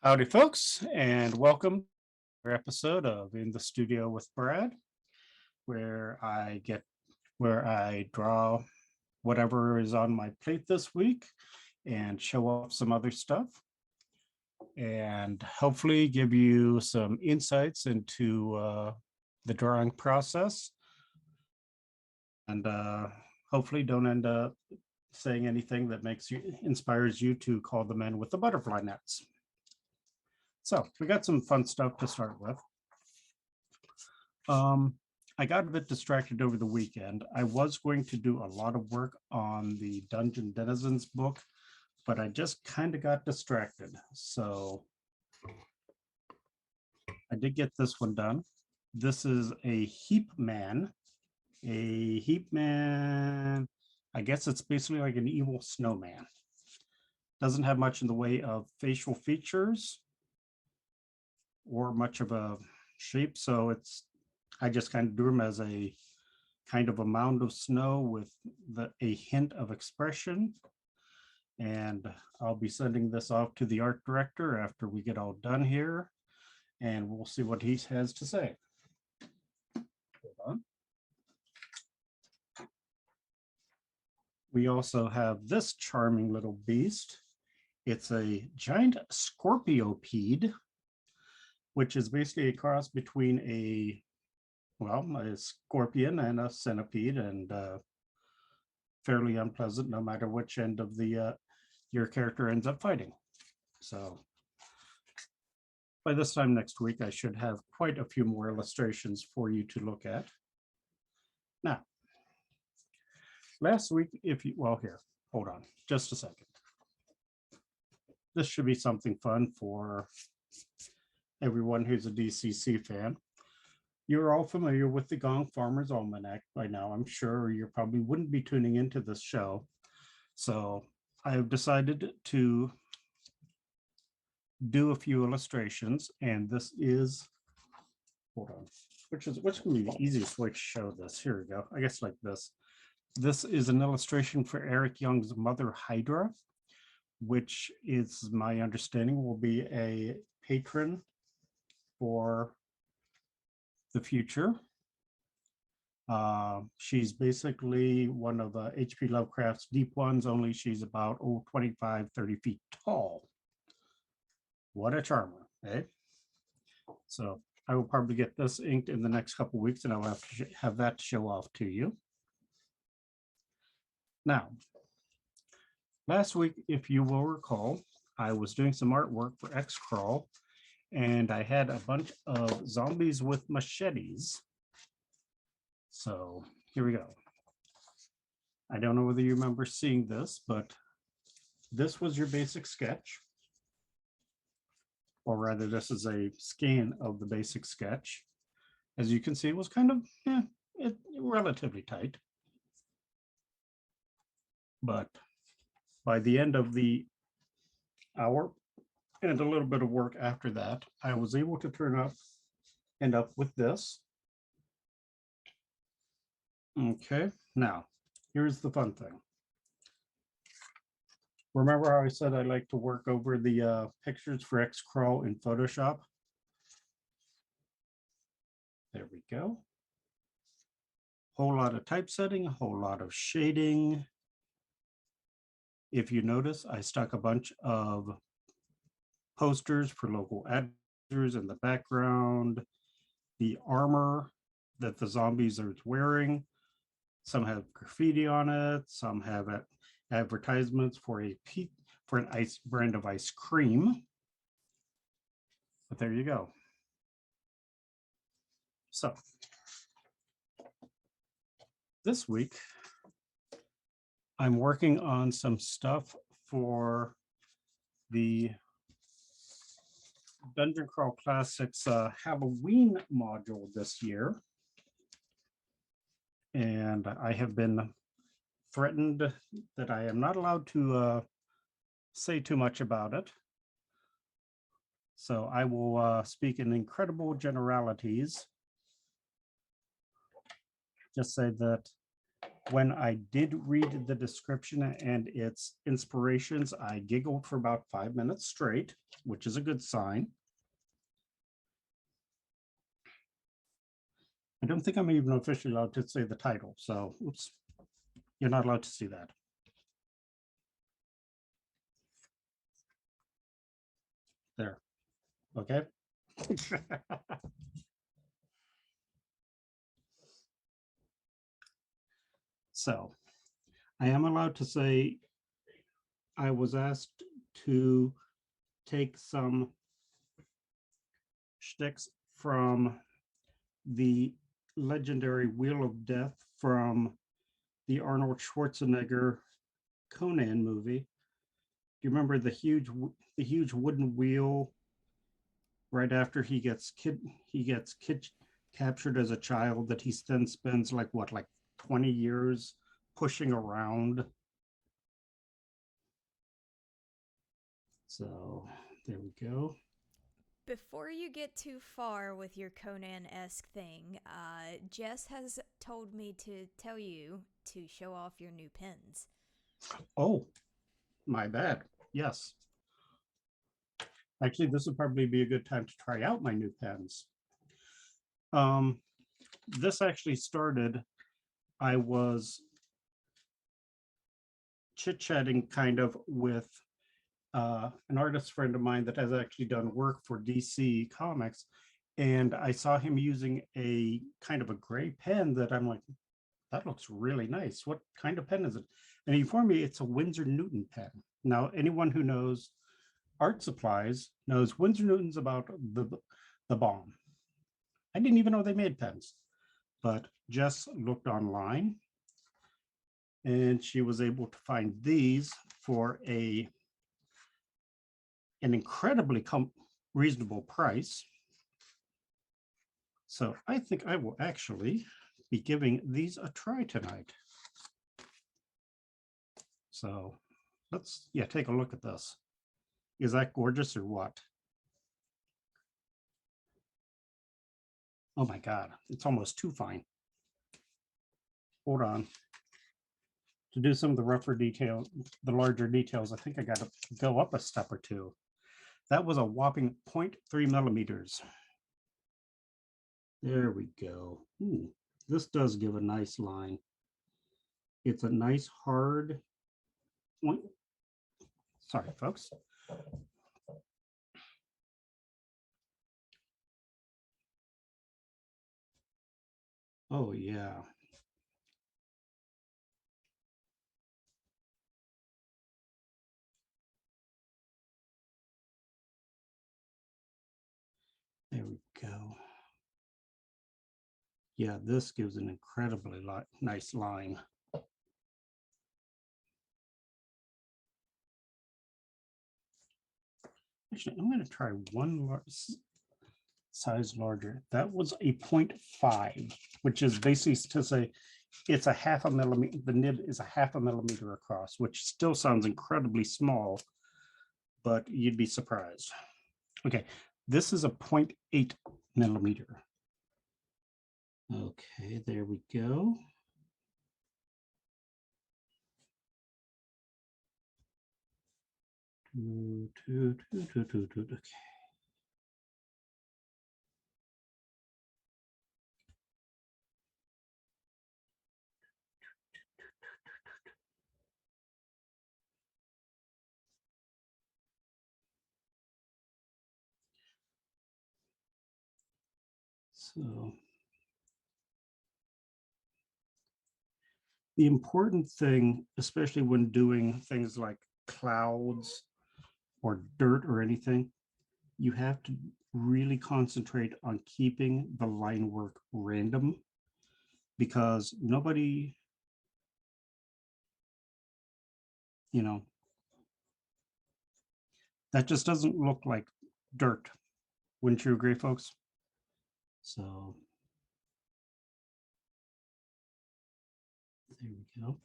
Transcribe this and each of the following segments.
Howdy, folks, and welcome to our episode of In the Studio with Brad, where I draw whatever is on my plate this week and show off some other stuff, and hopefully give you some insights into the drawing process, and hopefully don't end up saying anything that inspires you to call the men with the butterfly nets. So we got some fun stuff to start with. I got a bit distracted over the weekend. I was going to do a lot of work on the Dungeon Denizens book, but I just kind of got distracted. So I did get this one done. This is a heap man. A heap man, I guess it's basically like an evil snowman. Doesn't have much in the way of facial features or much of a shape, so I just kind of drew him as a kind of a mound of snow with a hint of expression. And I'll be sending this off to the art director after we get all done here, and we'll see what he has to say. Hold on. We also have this charming little beast. It's a giant scorpiopede, which is basically a cross between a scorpion and a centipede, and fairly unpleasant no matter which end of the your character ends up fighting. So by this time next week, I should have quite a few more illustrations for you to look at. Now, last week, here, hold on just a second. This should be something fun for everyone who's a DCC fan. You're all familiar with the Gong Farmer's Almanac by now, I'm sure. You probably wouldn't be tuning into this show. So I have decided to do a few illustrations, and this is, hold on, which can be the easiest way to show this. Here we go. I guess like this. This is an illustration for Eric Young's Mother Hydra, which is my understanding will be a patron for the future. She's basically one of H.P. Lovecraft's deep ones, only she's about 25, 30 feet tall. What a charmer, eh? So I will probably get this inked in the next couple of weeks, and I'll have to have that show off to you. Now, last week, if you will recall, I was doing some artwork for Xcrawl, and I had a bunch of zombies with machetes. So here we go. I don't know whether you remember seeing this, but this was your basic sketch. Or rather, this is a scan of the basic sketch. As you can see, it was kind of relatively tight. But by the end of the hour, and a little bit of work after that, I was able to end up with this. Okay, now here's the fun thing. Remember how I said I like to work over the pictures for Xcrawl in Photoshop? There we go. Whole lot of typesetting, a whole lot of shading. If you notice, I stuck a bunch of posters for local actors in the background, the armor that the zombies are wearing. Some have graffiti on it, some have advertisements for an ice brand of ice cream. But there you go. So this week, I'm working on some stuff for the Dungeon Crawl Classics Halloween module this year. And I have been threatened that I am not allowed to say too much about it. So I will speak in incredible generalities. Just say that When I did read the description and its inspirations, I giggled for about 5 minutes straight, which is a good sign. I don't think I'm even officially allowed to say the title, so oops, you're not allowed to see that. There, okay? So I am allowed to say I was asked to take some shticks from the legendary Wheel of Death from the Arnold Schwarzenegger Conan movie. Do you remember the huge wooden wheel right after he gets captured as a child that he then spends like 20 years pushing around? So there we go. Before you get too far with your Conan-esque thing, Jess has told me to tell you to show off your new pens. Oh, my bad. Yes. Actually, this would probably be a good time to try out my new pens. This actually started, I was chit-chatting kind of with an artist friend of mine that has actually done work for DC Comics, and I saw him using a kind of a gray pen that I'm like, that looks really nice. What kind of pen is it? And he informed me it's a Winsor Newton pen. Now, anyone who knows art supplies knows Winsor Newton's about the bomb. I didn't even know they made pens, but Jess looked online and she was able to find these for an incredibly reasonable price. So I think I will actually be giving these a try tonight. So let's take a look at this. Is that gorgeous or what? Oh my God, it's almost too fine. Hold on. To do some of the rougher details, the larger details, I think I got to go up a step or two. That was a whopping 0.3 millimeters. There we go. Ooh, this does give a nice line. It's a nice hard point. Sorry, folks. Oh, yeah. There we go. Yeah, this gives an incredibly nice line. Actually, I'm going to try one size larger. That was a 0.5, which is basically to say it's a half a millimeter. The nib is a half a millimeter across, which still sounds incredibly small, but you'd be surprised. Okay, this is a 0.8 millimeter. Okay, there we go. Okay. So the important thing, especially when doing things like clouds or dirt or anything, you have to really concentrate on keeping the line work random, because nobody, that just doesn't look like dirt. Wouldn't you agree, folks? So there we go.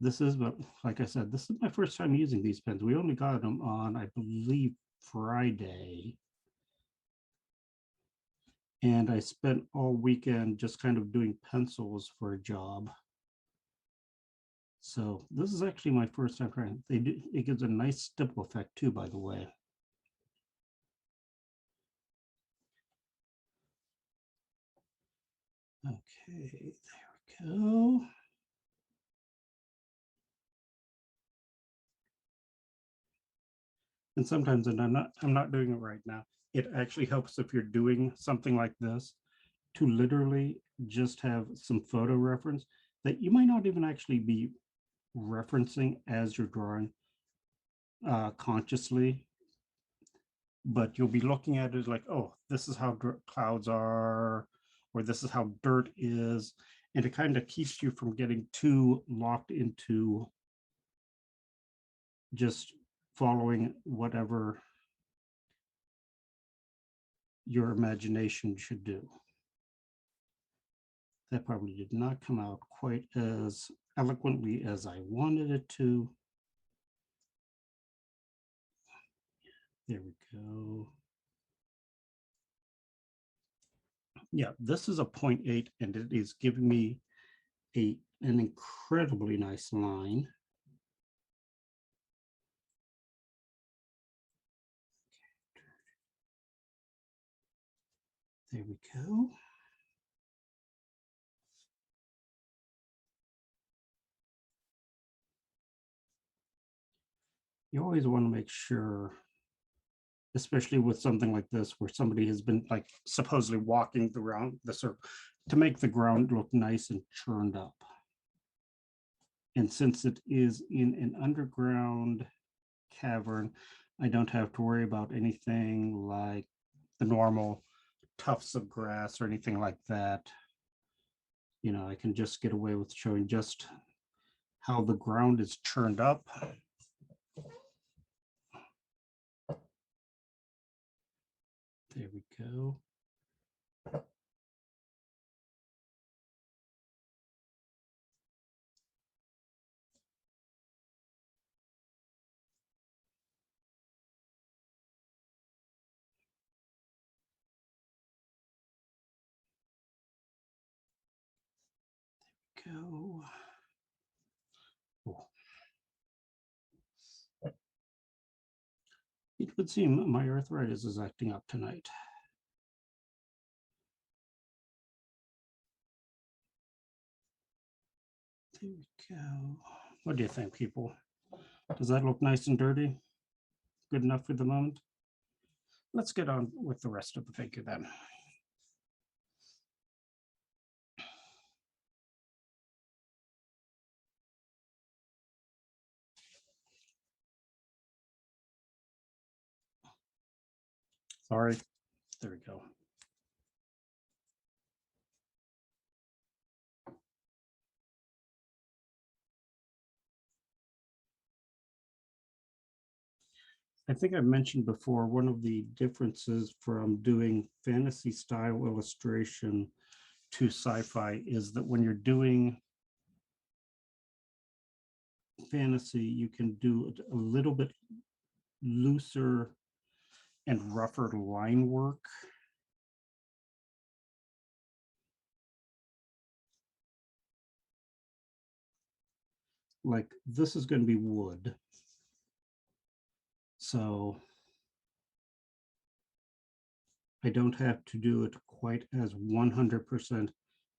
This is, but like I said, this is my first time using these pens. We only got them on, I believe, Friday. And I spent all weekend just kind of doing pencils for a job. So this is actually my first time trying. It gives a nice stipple effect too, by the way. Okay, there we go. And sometimes, and I'm not doing it right now, it actually helps if you're doing something like this to literally just have some photo reference that you might not even actually be referencing as you're drawing consciously, but you'll be looking at it like, oh, this is how clouds are, or this is how dirt is, and it kind of keeps you from getting too locked into just following whatever your imagination should do. That probably did not come out quite as eloquently as I wanted it to. There we go. Yeah, this is a 0.8 and it is giving me an incredibly nice line. There we go. You always want to make sure, especially with something like this, where somebody has been like supposedly walking around the circle, to make the ground look nice and churned up. And since it is in an underground cavern, I don't have to worry about anything like the normal tufts of grass or anything like that. You know, I can just get away with showing just how the ground is churned up. There we go. Go. Oh. It would seem my arthritis is acting up tonight. There we go. What do you think, people? Does that look nice and dirty? Good enough for the moment? Let's get on with the rest of the figure then. Sorry. There we go. I think I mentioned before, one of the differences from doing fantasy style illustration to sci-fi is that when you're doing fantasy, you can do a little bit looser and rougher line work. Like this is going to be wood. So I don't have to do it quite as 100%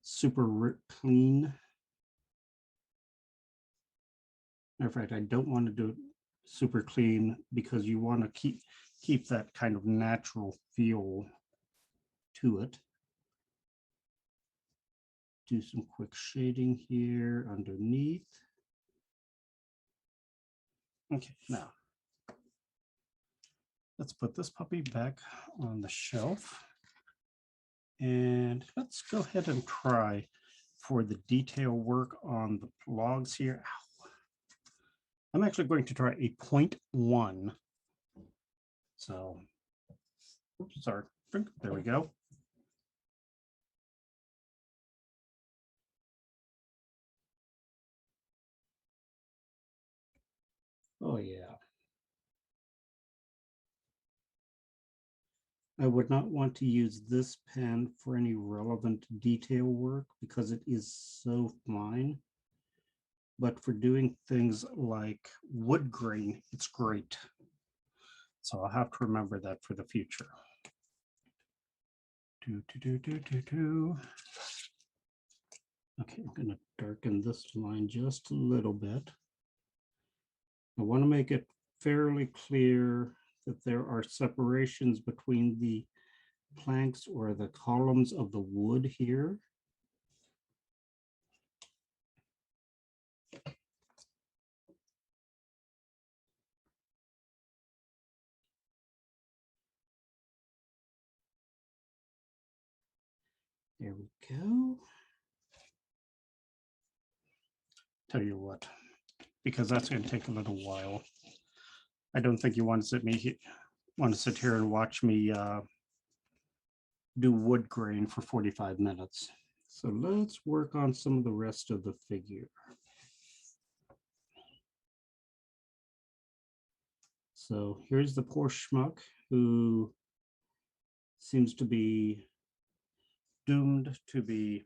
super clean. Matter of fact, I don't want to do it super clean because you want to keep that kind of natural feel to it. Do some quick shading here underneath. Okay, now let's put this puppy back on the shelf. And let's go ahead and try for the detail work on the logs here. Ow. I'm actually going to try a 0.1. So, oops, sorry. There we go. Oh, yeah. I would not want to use this pen for any relevant detail work because it is so fine. But for doing things like wood grain, it's great. So I'll have to remember that for the future. Okay, I'm going to darken this line just a little bit. I want to make it fairly clear that there are separations between the planks or the columns of the wood here. There we go. Tell you what, because that's going to take a little while. I don't think you want to sit here and watch me do wood grain for 45 minutes. So let's work on some of the rest of the figure. So here's the poor schmuck who seems to be doomed to be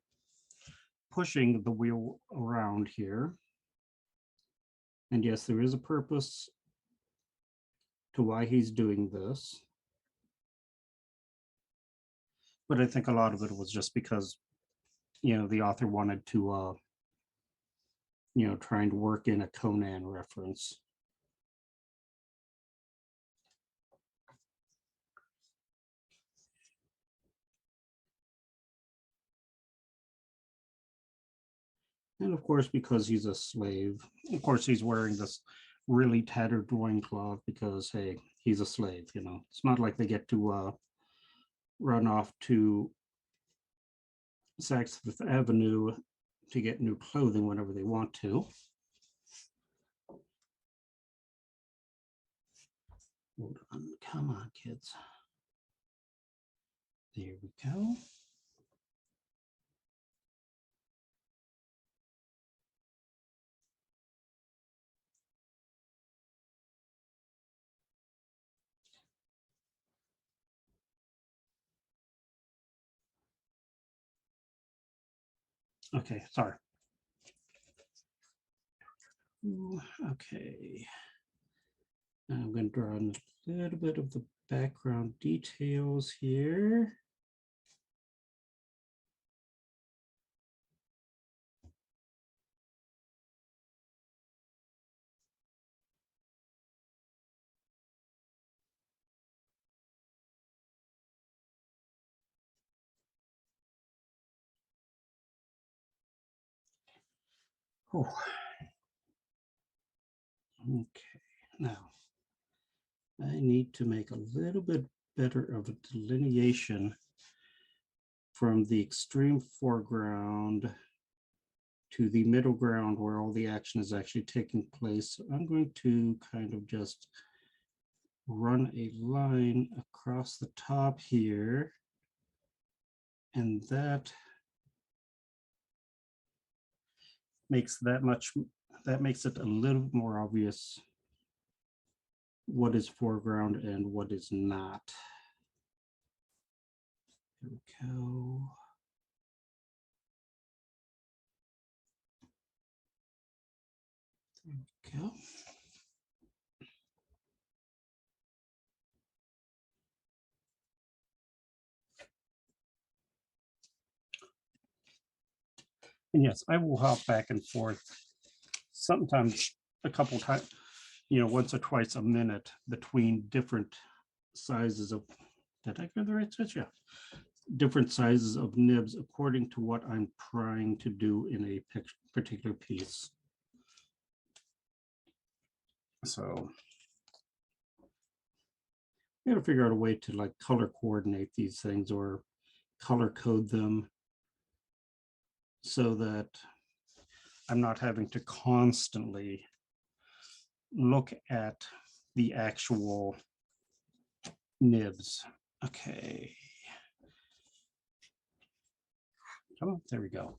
pushing the wheel around here. And yes, there is a purpose to why he's doing this. But I think a lot of it was just because, the author wanted to, trying to work in a Conan reference. And of course, because he's a slave, of course, he's wearing this really tattered loincloth because, hey, he's a slave, It's not like they get to run off to Saks Fifth Avenue to get new clothing whenever they want to. Hold on, come on, kids. There we go. Okay, sorry. Okay. I'm going to draw in a little bit of the background details here. Oh. Okay, now I need to make a little bit better of a delineation from the extreme foreground to the middle ground where all the action is actually taking place. So I'm going to kind of just run a line across the top here, and that makes it a little more obvious what is foreground and what is not. There we go. There we go. And yes, I will hop back and forth sometimes a couple times, once or twice a minute between different sizes of, did I go the right switch? Yeah. Different sizes of nibs according to what I'm trying to do in a particular piece. So I gotta figure out a way to like color coordinate these things or color code them so that I'm not having to constantly look at the actual nibs. Okay. Come on, there we go.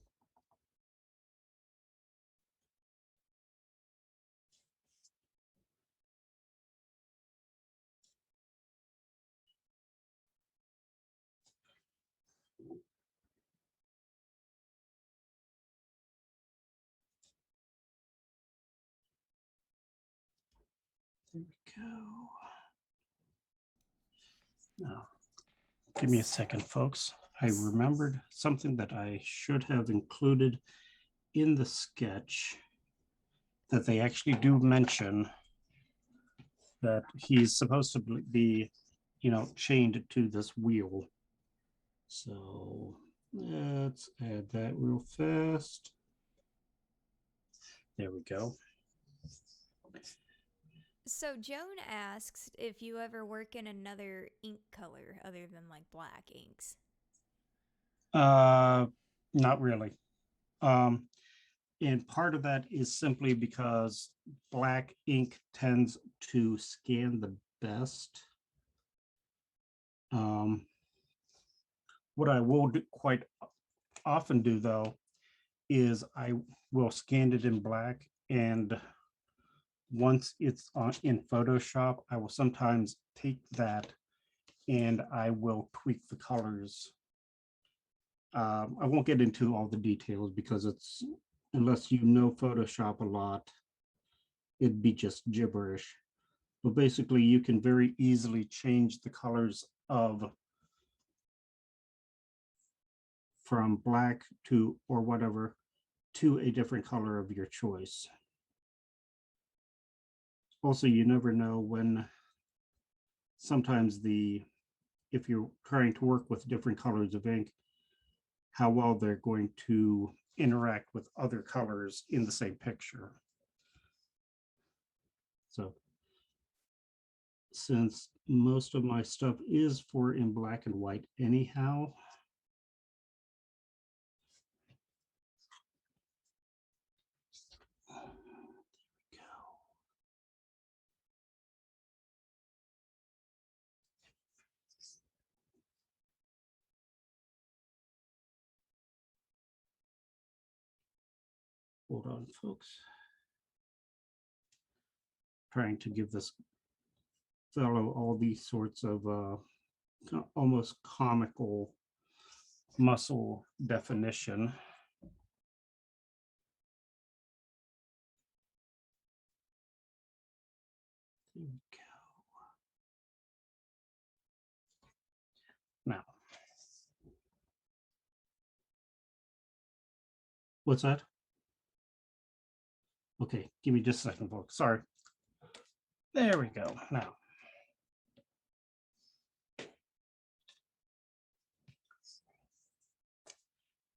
There we go. Now, give me a second, folks. I remembered something that I should have included in the sketch, that they actually do mention that he's supposed to be, chained to this wheel. So let's add that real fast. There we go. So Joan asks if you ever work in another ink color other than like black inks. Not really. And part of that is simply because black ink tends to scan the best. What I will do quite often do, though, is I will scan it in black, and once it's in Photoshop, I will sometimes take that and I will tweak the colors. I won't get into all the details because it's, unless you know Photoshop a lot, it'd be just gibberish. But basically, you can very easily change the colors of from black to or whatever to a different color of your choice. Also, you never know when sometimes if you're trying to work with different colors of ink, how well they're going to interact with other colors in the same picture. So since most of my stuff is in black and white anyhow, hold on, folks. Trying to give this fellow all these sorts of almost comical muscle definition. There we go. Now, what's that? Okay, give me just a second, folks. Sorry. There we go. Now,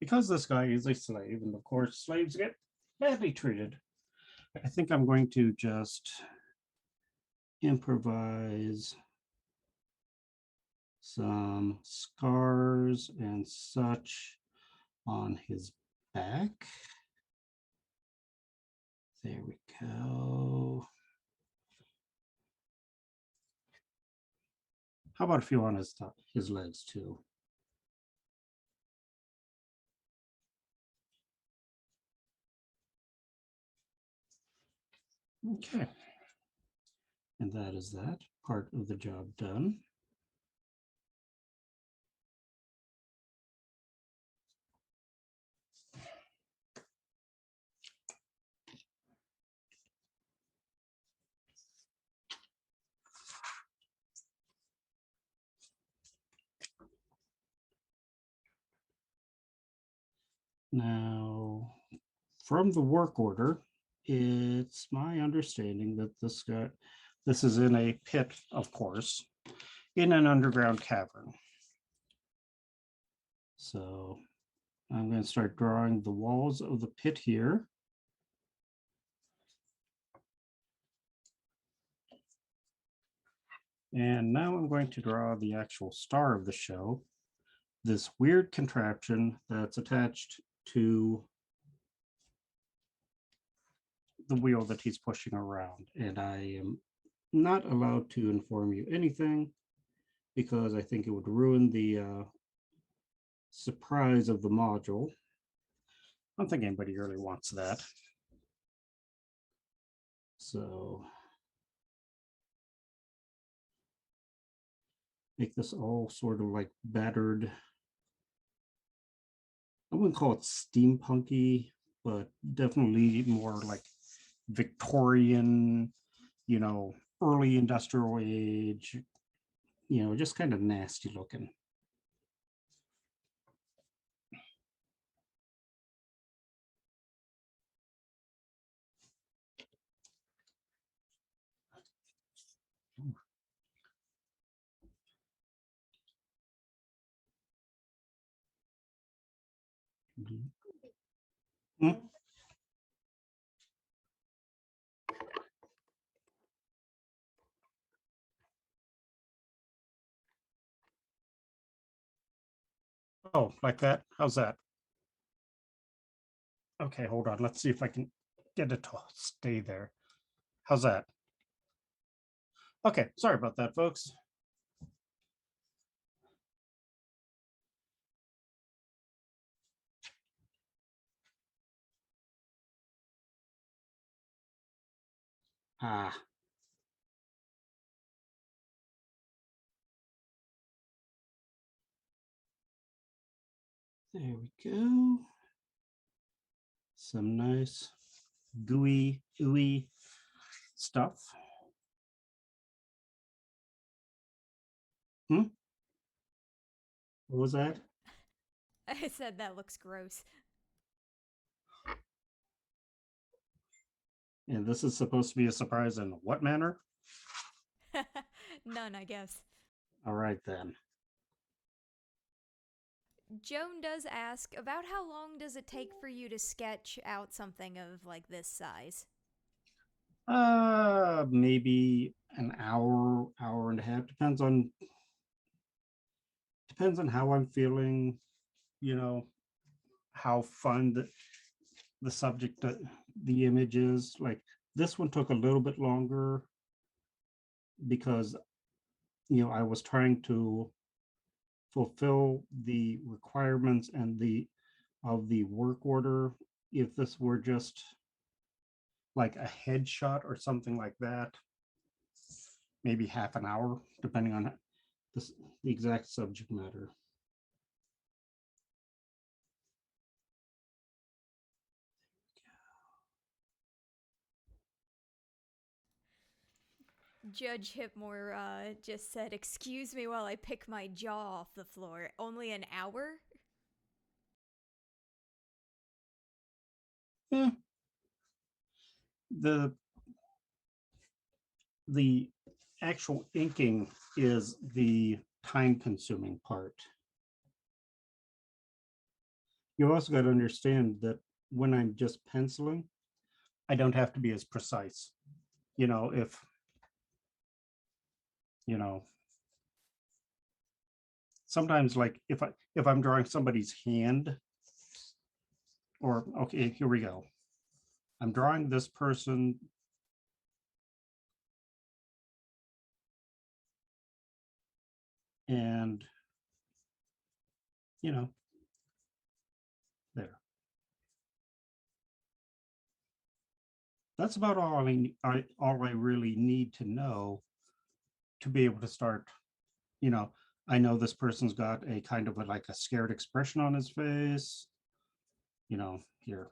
because this guy is a slave, and of course, slaves get badly treated, I think I'm going to just improvise some scars and such on his back. There we go. How about a few on his legs too? Okay. And that is that part of the job done. Now, from the work order, it's my understanding that this is in a pit, of course, in an underground cavern. So I'm going to start drawing the walls of the pit here. And now I'm going to draw the actual star of the show, this weird contraption that's attached to the wheel that he's pushing around. And I am not allowed to inform you anything because I think it would ruin the surprise of the module. I don't think anybody really wants that. So make this all sort of like battered. I wouldn't call it steampunky, but definitely more like Victorian, early industrial age, just kind of nasty looking. Hmm? Oh, like that? How's that? Okay, hold on. Let's see if I can get it to stay there. How's that? Okay, sorry about that, folks. Ah. There we go. Some nice gooey, ooey stuff. Hmm? What was that? I said that looks gross. And this is supposed to be a surprise in what manner? None, I guess. All right, then. Joan does ask, about how long does it take for you to sketch out something of like this size? Maybe an hour, hour and a half. Depends on how I'm feeling, you know, how fun the subject, the image is. Like this one took a little bit longer because, I was trying to fulfill the requirements and the work order. If this were just like a headshot or something like that, maybe half an hour, depending on the exact subject matter. Judge Hipmore just said, excuse me while I pick my jaw off the floor. Only an hour? Yeah, the the actual inking is the time consuming part. You also got to understand that when I'm just penciling, I don't have to be as precise. If you know sometimes, like if I'm drawing somebody's hand, or okay, here we go. I'm drawing this person, and there. That's about all I really need to know to be able to start. I know this person's got a kind of like a scared expression on his face. Here.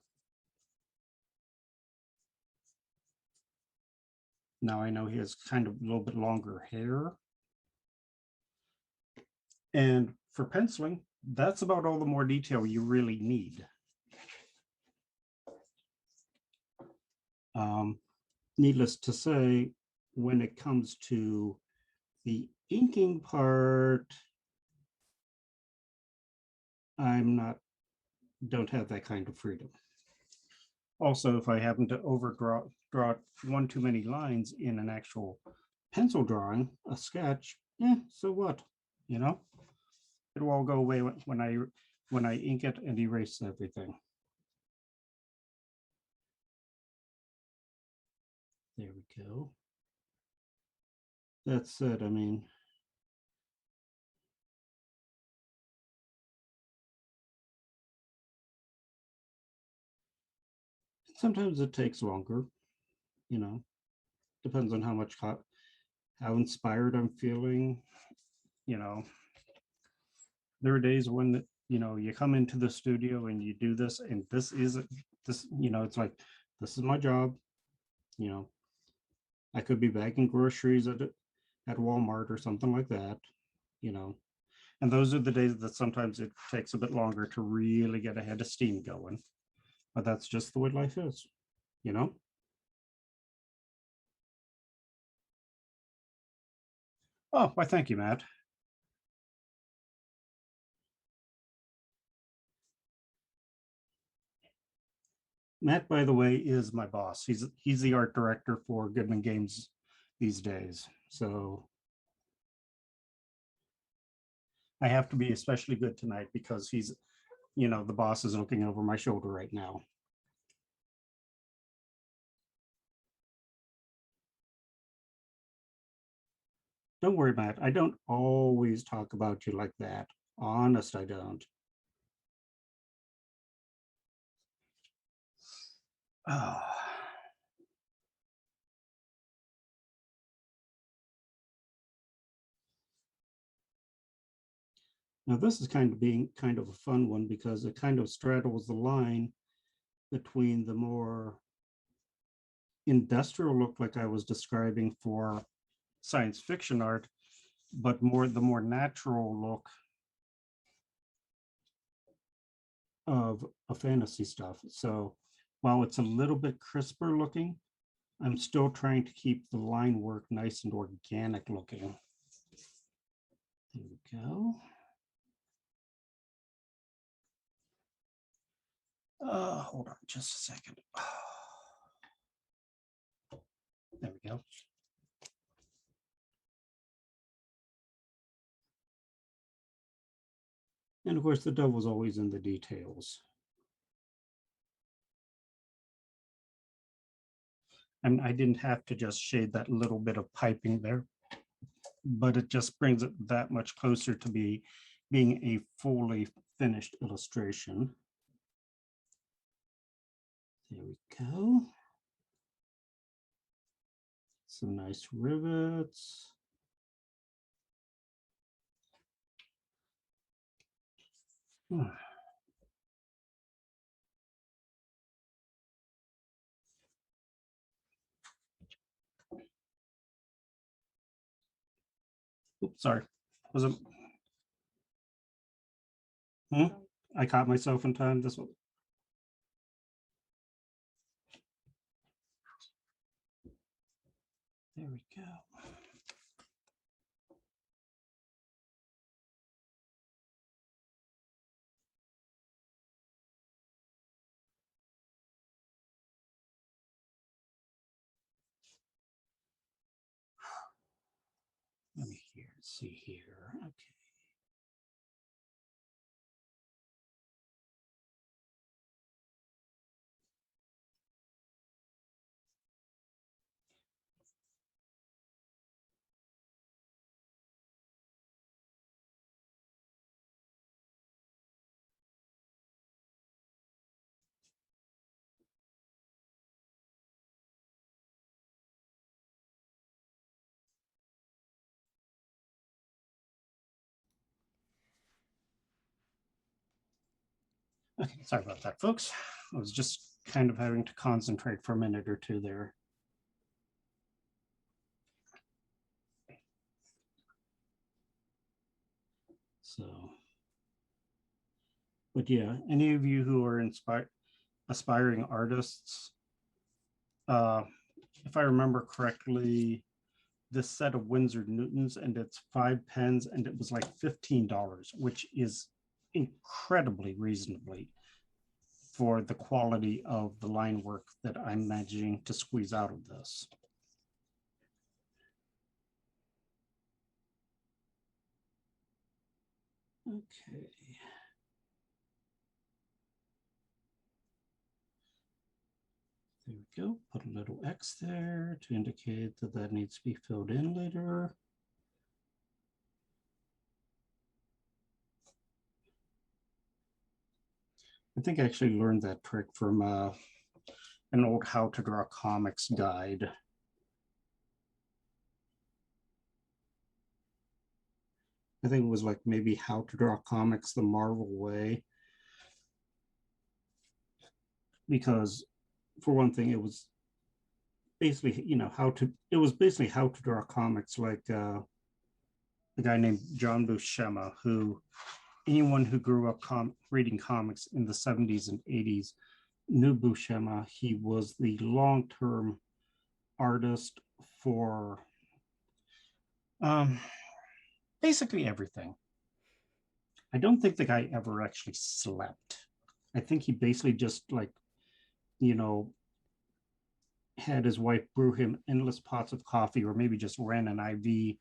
Now I know he has kind of a little bit longer hair. And for penciling, that's about all the more detail you really need. Needless to say, when it comes to the inking part, don't have that kind of freedom. Also, if I happen to draw one too many lines in an actual pencil drawing, a sketch, so what? It'll all go away when I ink it and erase everything. There we go. That said, sometimes it takes longer, depends on how inspired I'm feeling. There are days when, you come into the studio and you do this, and it's like, this is my job, I could be bagging groceries at Walmart or something like that, you know. And those are the days that sometimes it takes a bit longer to really get a head of steam going. But that's just the way life is, you know? Oh, why, thank you, Matt. Matt, by the way, is my boss. He's the art director for Goodman Games these days. So I have to be especially good tonight because he's, you know, the boss is looking over my shoulder right now. Don't worry, Matt. I don't always talk about you like that. Honest, I don't. Oh. Now this is kind of a fun one because it kind of straddles the line between the more industrial look like I was describing for science fiction art, but the more natural look of a fantasy stuff. So while it's a little bit crisper looking, I'm still trying to keep the line work nice and organic looking. There we go. Hold on just a second. There we go. And of course, the devil's always in the details. And I didn't have to just shade that little bit of piping there, but it just brings it that much closer to being a fully finished illustration. There we go. Some nice rivets. Oops, sorry. Was it? I caught myself in time. This one. There we go. Let me see here. Okay. Okay, sorry about that, folks. I was just kind of having to concentrate for a minute or two there. So, but yeah, any of you who are aspiring artists, if I remember correctly, this set of Winsor Newtons and it's 5 pens and it was like $15, which is incredibly reasonably for the quality of the line work that I'm managing to squeeze out of this. Okay. There we go. Put a little X there to indicate that that needs to be filled in later. I think I actually learned that trick from an old How to Draw Comics guide. I think it was like maybe How to Draw Comics the Marvel Way. Because for one thing, it was basically, it was basically how to draw comics, like a guy named John Buscema, who anyone who grew up reading comics in the 70s and 80s knew Buscema. He was the long-term artist for basically everything. I don't think the guy ever actually slept. I think he basically just had his wife brew him endless pots of coffee, or maybe just ran an IV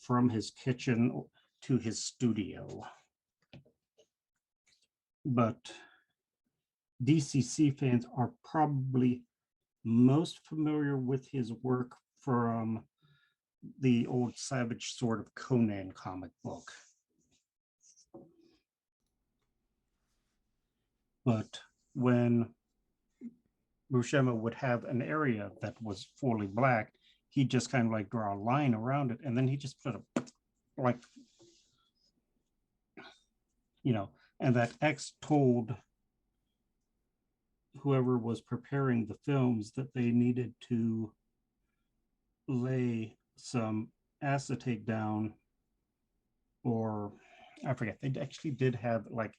from his kitchen to his studio. But DCC fans are probably most familiar with his work from the old Savage Sword of Conan comic book. But when Buscema would have an area that was fully black, he'd just kind of like draw a line around it, and then he just put a and that X told whoever was preparing the films that they needed to lay some acetate down, or I forget, they actually did have like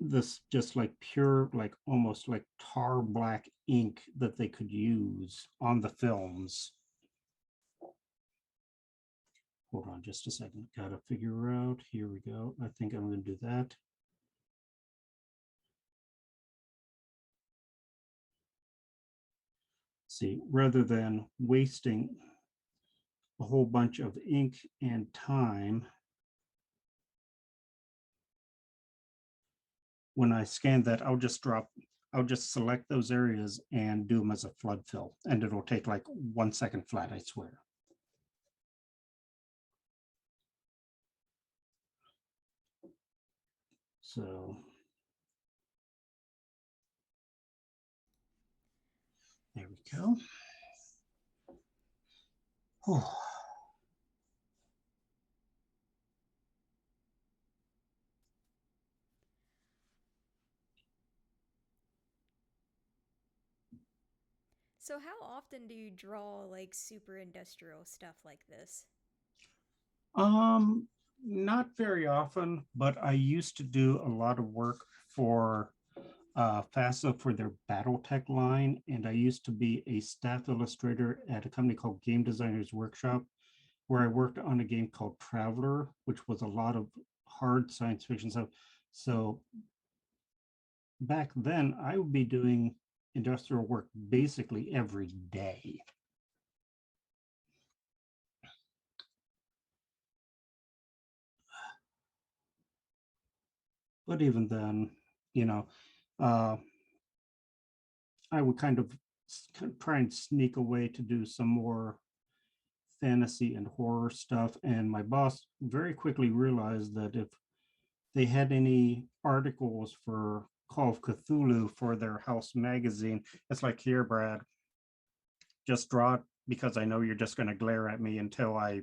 this just like pure, like almost like tar black ink that they could use on the films. Hold on just a second. Gotta figure out. Here we go. I think I'm going to do that. See, rather than wasting a whole bunch of ink and time, when I scan that, I'll just select those areas and do them as a flood fill, and it'll take like 1 second flat, I swear. So there we go. Oh. So how often do you draw like super industrial stuff like this? Not very often, but I used to do a lot of work for FASA for their BattleTech line, and I used to be a staff illustrator at a company called Game Designers Workshop, where I worked on a game called Traveler, which was a lot of hard science fiction stuff. So back then, I would be doing industrial work basically every day. But even then, I would kind of try and sneak away to do some more fantasy and horror stuff. And my boss very quickly realized that if they had any articles for Call of Cthulhu for their house magazine, it's like, here, Brad, just draw it, because I know you're just going to glare at me until I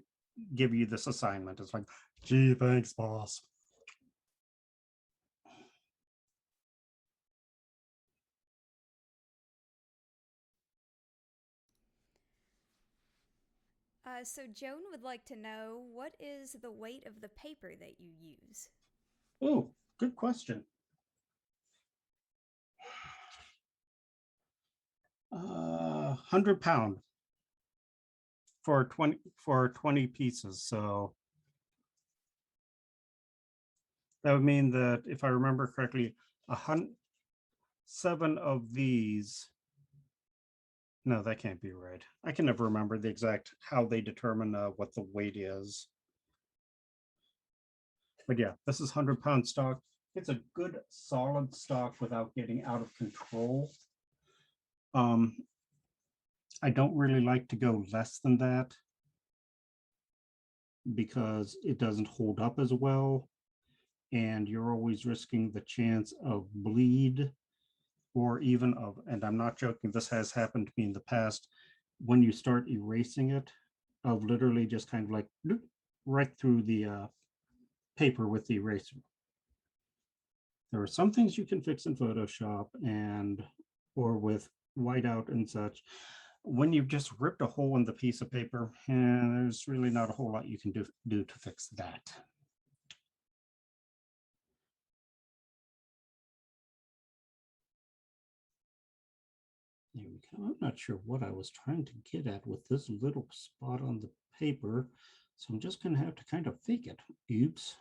give you this assignment. It's like, gee, thanks, boss. So Joan would like to know, what is the weight of the paper that you use? Oh, good question. 100 pound for 20 pieces. So that would mean that, if I remember correctly, 7 of these. No, that can't be right. I can never remember the exact how they determine what the weight is. But yeah, this is 100-pound stock. It's a good solid stock without getting out of control. I don't really like to go less than that, because it doesn't hold up as well, and you're always risking the chance of bleed, or even of, and I'm not joking, this has happened to me in the past, when you start erasing it, of literally just kind of like right through the paper with the eraser. There are some things you can fix in Photoshop or with whiteout and such. When you've just ripped a hole in the piece of paper, and there's really not a whole lot you can do to fix that. There we go. I'm not sure what I was trying to get at with this little spot on the paper, so I'm just going to have to kind of fake it. Oops.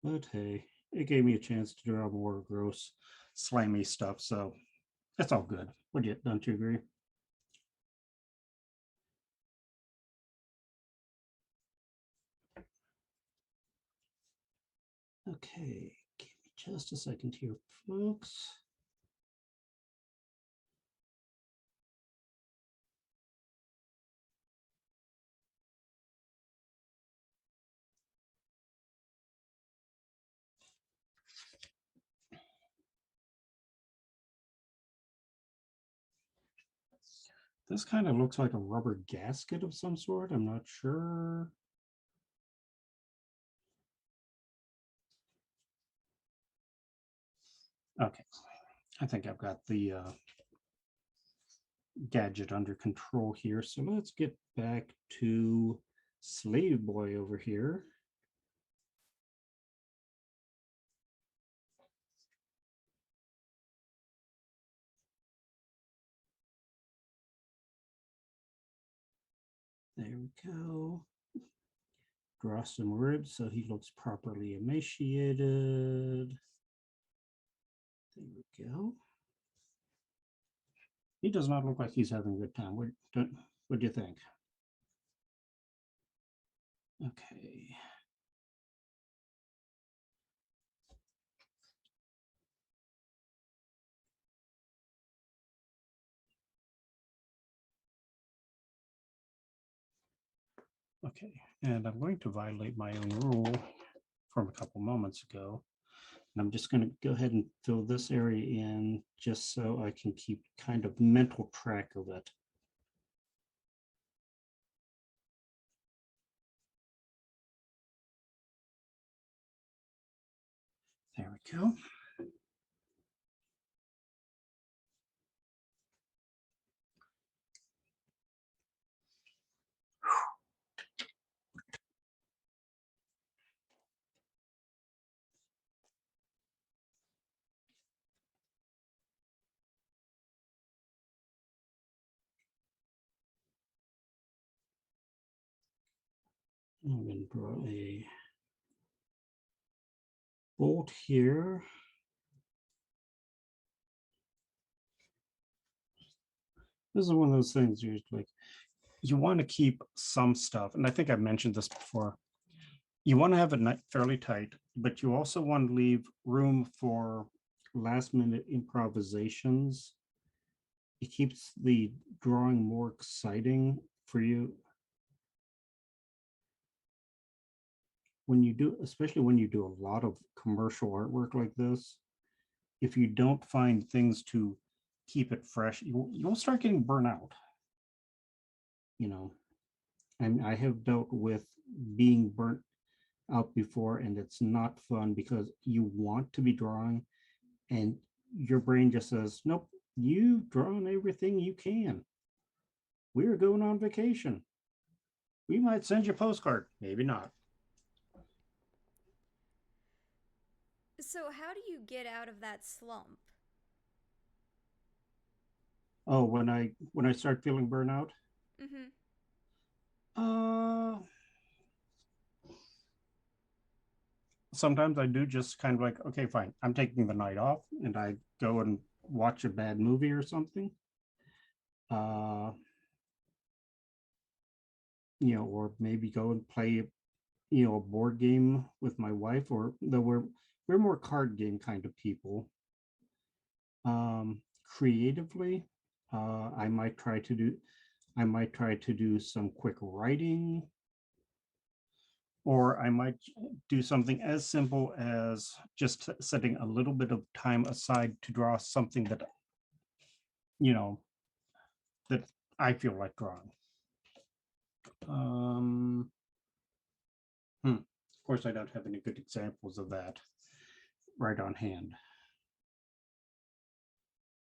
But hey, it gave me a chance to draw more gross, slimy stuff, so that's all good. Don't you agree? Okay, give me just a second here, folks. This kind of looks like a rubber gasket of some sort. I'm not sure. Okay, I think I've got the gadget under control here. So let's get back to Slave Boy over here. There we go. Draw some ribs so he looks properly emaciated. There we go. He does not look like he's having a good time. What do you think? Okay. Okay, and I'm going to violate my own rule from a couple moments ago. And I'm just going to go ahead and fill this area in just so I can keep kind of mental track of it. There we go. I'm going to draw a bolt here. This is one of those things you're like, you want to keep some stuff, and I think I mentioned this before. You want to have it fairly tight, but you also want to leave room for last minute improvisations. It keeps the drawing more exciting for you when you do, especially when you do a lot of commercial artwork like this. If you don't find things to keep it fresh, you'll start getting burnt out. And I have dealt with being burnt out before, and it's not fun because you want to be drawing and your brain just says, nope, you've drawn everything you can. We're going on vacation. We might send you a postcard, maybe not. So, how do you get out of that slump? Oh, when I start feeling burnout, Mm-hmm. uh sometimes I do just kind of like, okay, fine, I'm taking the night off, and I go and watch a bad movie or something. Uh, or maybe go and play, a board game with my wife, or though we're more card game kind of people. Creatively, I might try to do some quick writing, or I might do something as simple as just setting a little bit of time aside to draw something you know, that I feel like drawing. Of course, I don't have any good examples of that right on hand.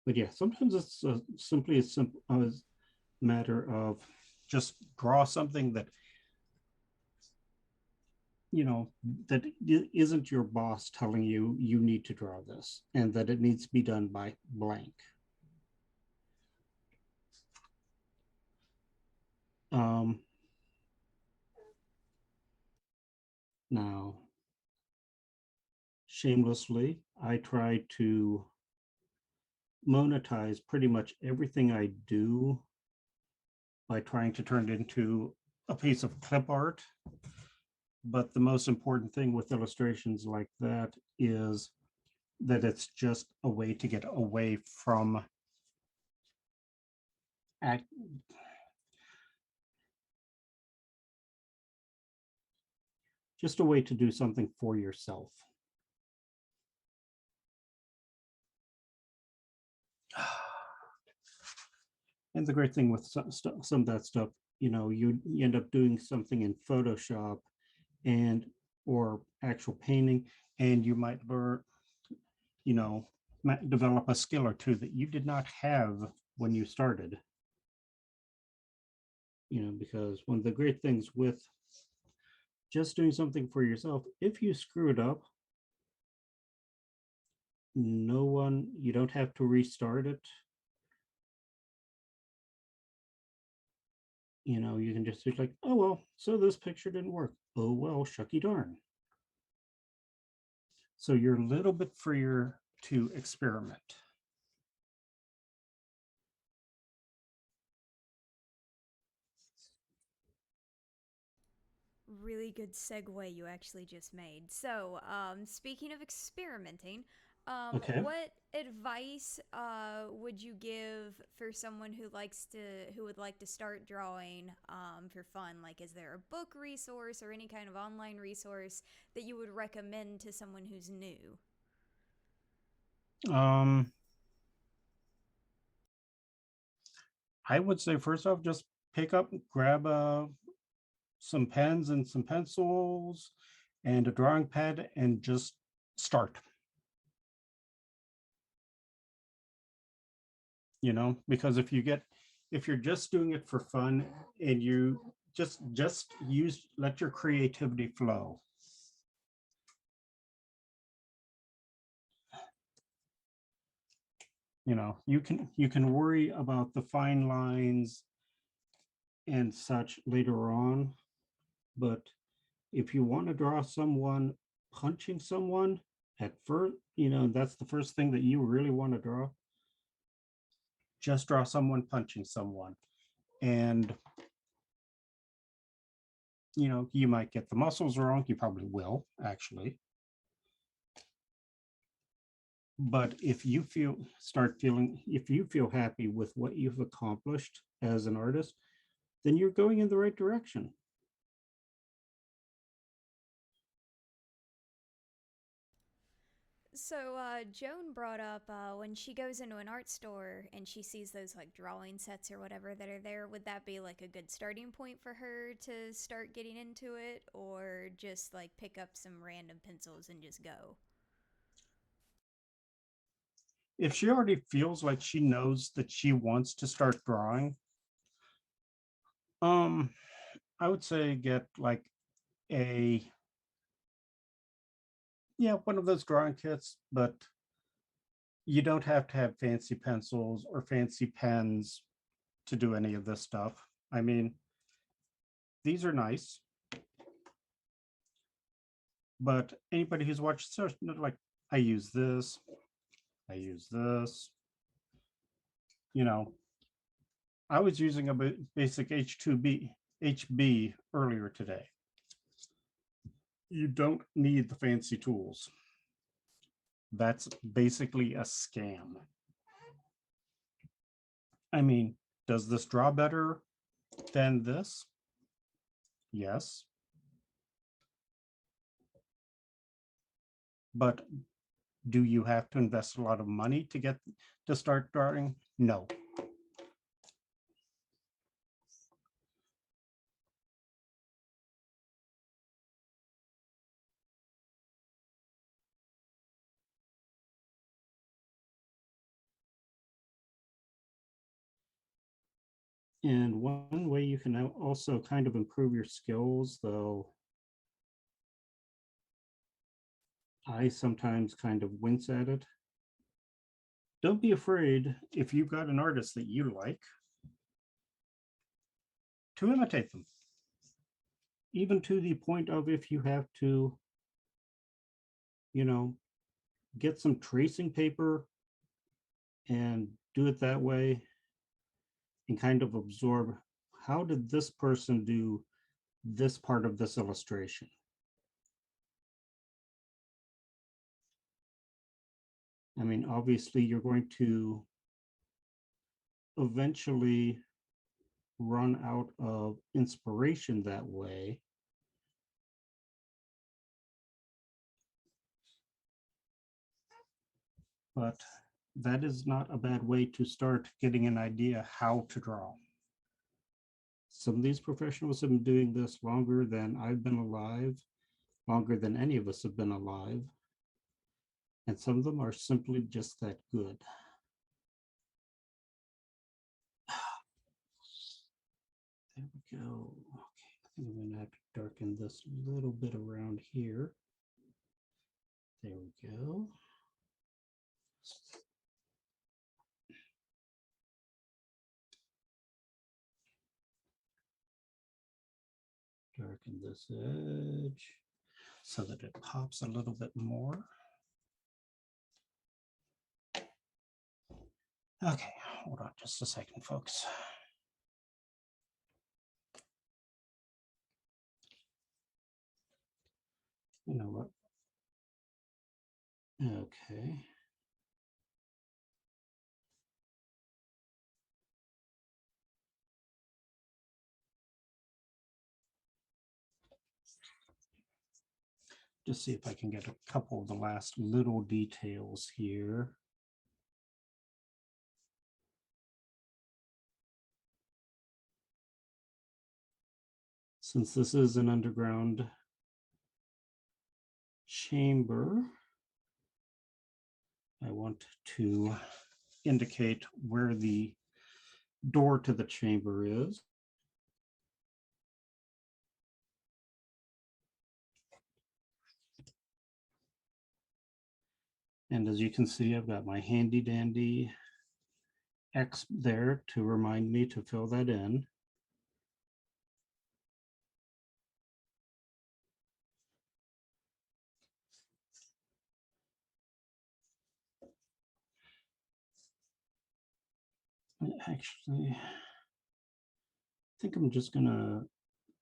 But yeah, sometimes it's simply as simple as a matter of just draw something that, you know, that isn't your boss telling you you need to draw this and that it needs to be done by blank. Now, shamelessly, I try to monetize pretty much everything I do by trying to turn it into a piece of clip art. But the most important thing with illustrations like that is that it's just a way to get away from act, just a way to do something for yourself. And the great thing with some of that stuff, you know, you end up doing something in Photoshop and or actual painting, and you might learn, you know, develop a skill or two that you did not have when you started. You know, because one of the great things with just doing something for yourself, if you screw it up, no one, you don't have to restart it. You know, you can just be like, oh, well, so this picture didn't work. Oh, well, shucky darn. So you're a little bit freer to experiment. Really good segue you actually just made. So, speaking of experimenting, Okay. what advice would you give for someone who would like to start drawing for fun? Like, is there a book resource or any kind of online resource that you would recommend to someone who's new? Um, I would say first off, just grab some pens and some pencils and a drawing pad and just start. You know, because if you're just doing it for fun and you just let your creativity flow. You know, you can worry about the fine lines and such later on, but if you want to draw someone punching someone at first, you know, that's the first thing that you really want to draw. Just draw someone punching someone. And, you know, you might get the muscles wrong. You probably will, actually. But if you if you feel happy with what you've accomplished as an artist, then you're going in the right direction. So, Joan brought up when she goes into an art store and she sees those like drawing sets or whatever that are there, would that be like a good starting point for her to start getting into it, or just like pick up some random pencils and just go? If she already feels like she knows that she wants to start drawing, um, I would say get like a one of those drawing kits, but you don't have to have fancy pencils or fancy pens to do any of this stuff. I mean, these are nice, but anybody who's watched such like I use this, I use this, you know, I was using a basic H2B HB earlier today. You don't need the fancy tools. That's basically a scam. I mean, does this draw better than this? Yes. But do you have to invest a lot of money to get to start drawing? No. And one way you can also kind of improve your skills, though I sometimes kind of wince at it. Don't be afraid, if you've got an artist that you like, to imitate them. Even to the point of, if you have to, get some tracing paper and do it that way and kind of absorb, how did this person do this part of this illustration? I mean, obviously you're going to eventually run out of inspiration that way. But that is not a bad way to start getting an idea how to draw. Some of these professionals have been doing this longer than I've been alive, longer than any of us have been alive. And some of them are simply just that good. There we go. Okay, I think I'm going to have to darken this a little bit around here. There we go. Darken this edge so that it pops a little bit more. Okay, hold on just a second, folks. You know what? Okay. Just see if I can get a couple of the last little details here. Since this is an underground chamber, I want to indicate where the door to the chamber is. And as you can see, I've got my handy dandy X there to remind me to fill that in. Actually, I think I'm just going to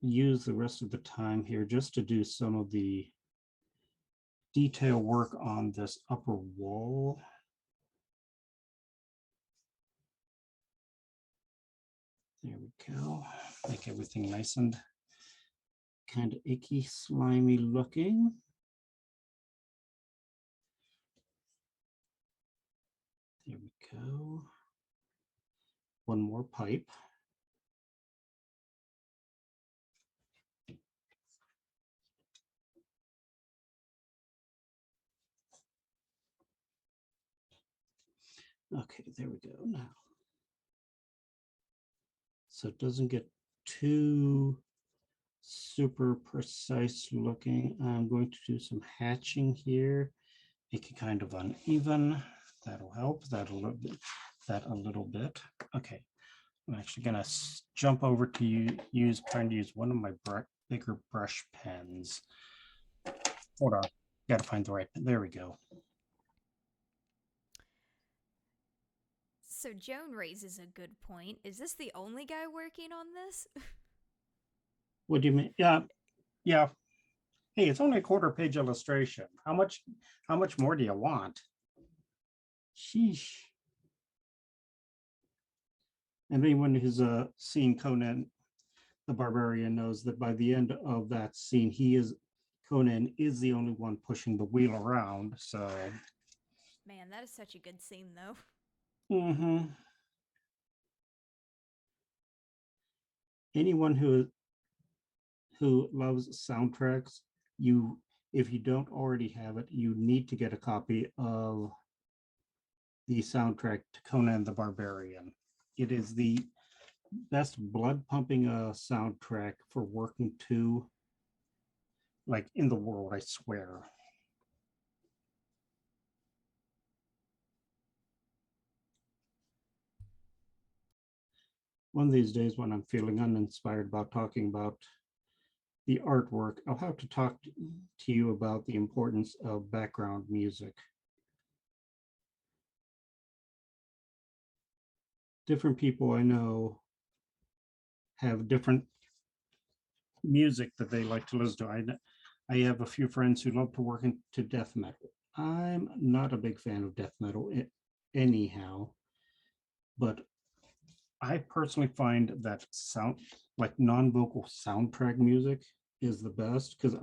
use the rest of the time here just to do some of the detail work on this upper wall. There we go. Make everything nice and kind of icky, slimy looking. There we go. One more pipe. Okay, there we go now. So it doesn't get too super precise looking. I'm going to do some hatching here, make it kind of uneven. That'll help that a little bit. Okay, I'm actually gonna jump over to trying to use one of my bigger brush pens. Hold on, gotta find the right pen. There we go. So Joan raises a good point. Is this the only guy working on this? What do you mean? Yeah. Hey, it's only a quarter-page illustration. How much more do you want? Sheesh. And anyone who's seen Conan the Barbarian knows that by the end of that scene, Conan is the only one pushing the wheel around. So, Man, that is such a good scene, though. Anyone who loves soundtracks, if you don't already have it, you need to get a copy of the soundtrack to Conan the Barbarian. It is the best blood pumping soundtrack for working to, like, in the world, I swear. One of these days when I'm feeling uninspired about talking about the artwork, I'll have to talk to you about the importance of background music. Different people I know have different music that they like to listen to. I have a few friends who love to work into death metal. I'm not a big fan of death metal anyhow, but I personally find that sound, like non-vocal soundtrack music, is the best because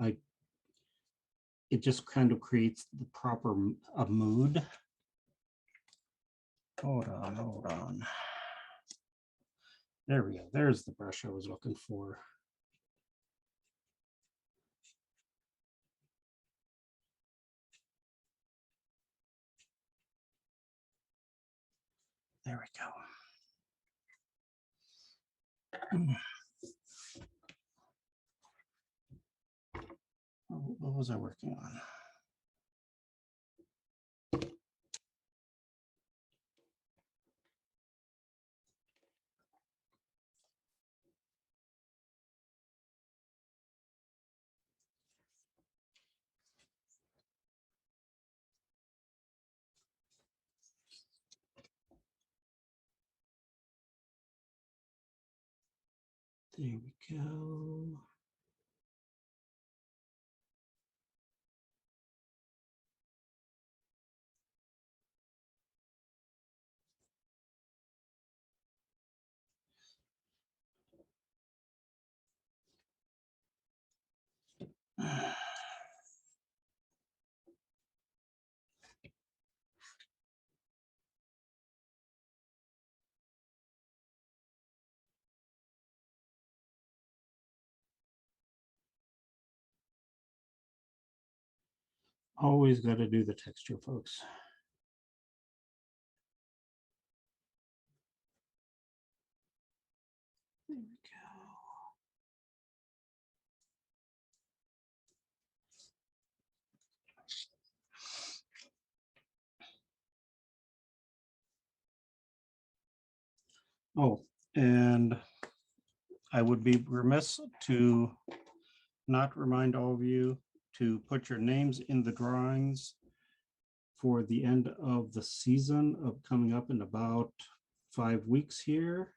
it just kind of creates the proper a mood. Hold on. There we go. There's the brush I was looking for. There we go. What was I working on? There we go. Always got to do the texture, folks. There we go. Oh, and I would be remiss to not remind all of you to put your names in the drawings for the end of the season of coming up in about 5 weeks here.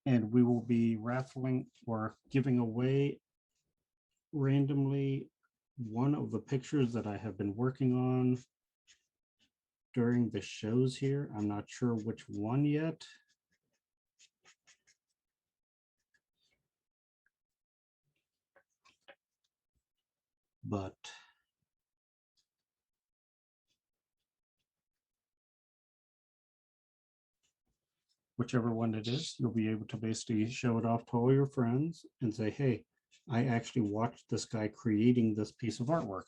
And we will be raffling or giving away randomly one of the pictures that I have been working on during the shows here. I'm not sure which one yet. But whichever one it is, you'll be able to basically show it off to all your friends and say, hey, I actually watched this guy creating this piece of artwork.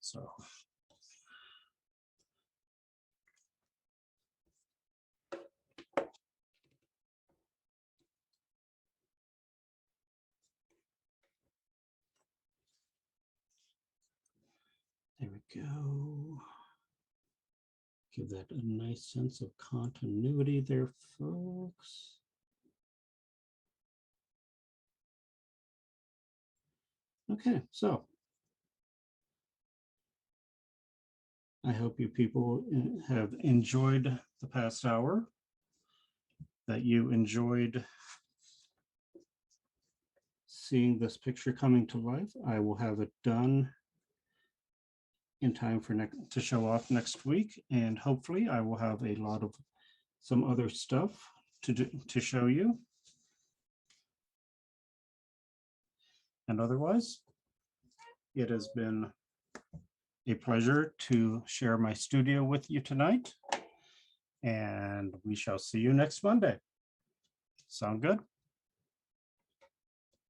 So there we go. Give that a nice sense of continuity there, folks. Okay, so I hope you people have enjoyed the past hour, that you enjoyed seeing this picture coming to life. I will have it done in time for to show off next week, and hopefully I will have a lot of some other stuff to show you. And otherwise, it has been a pleasure to share my studio with you tonight, and we shall see you next Monday. Sound good?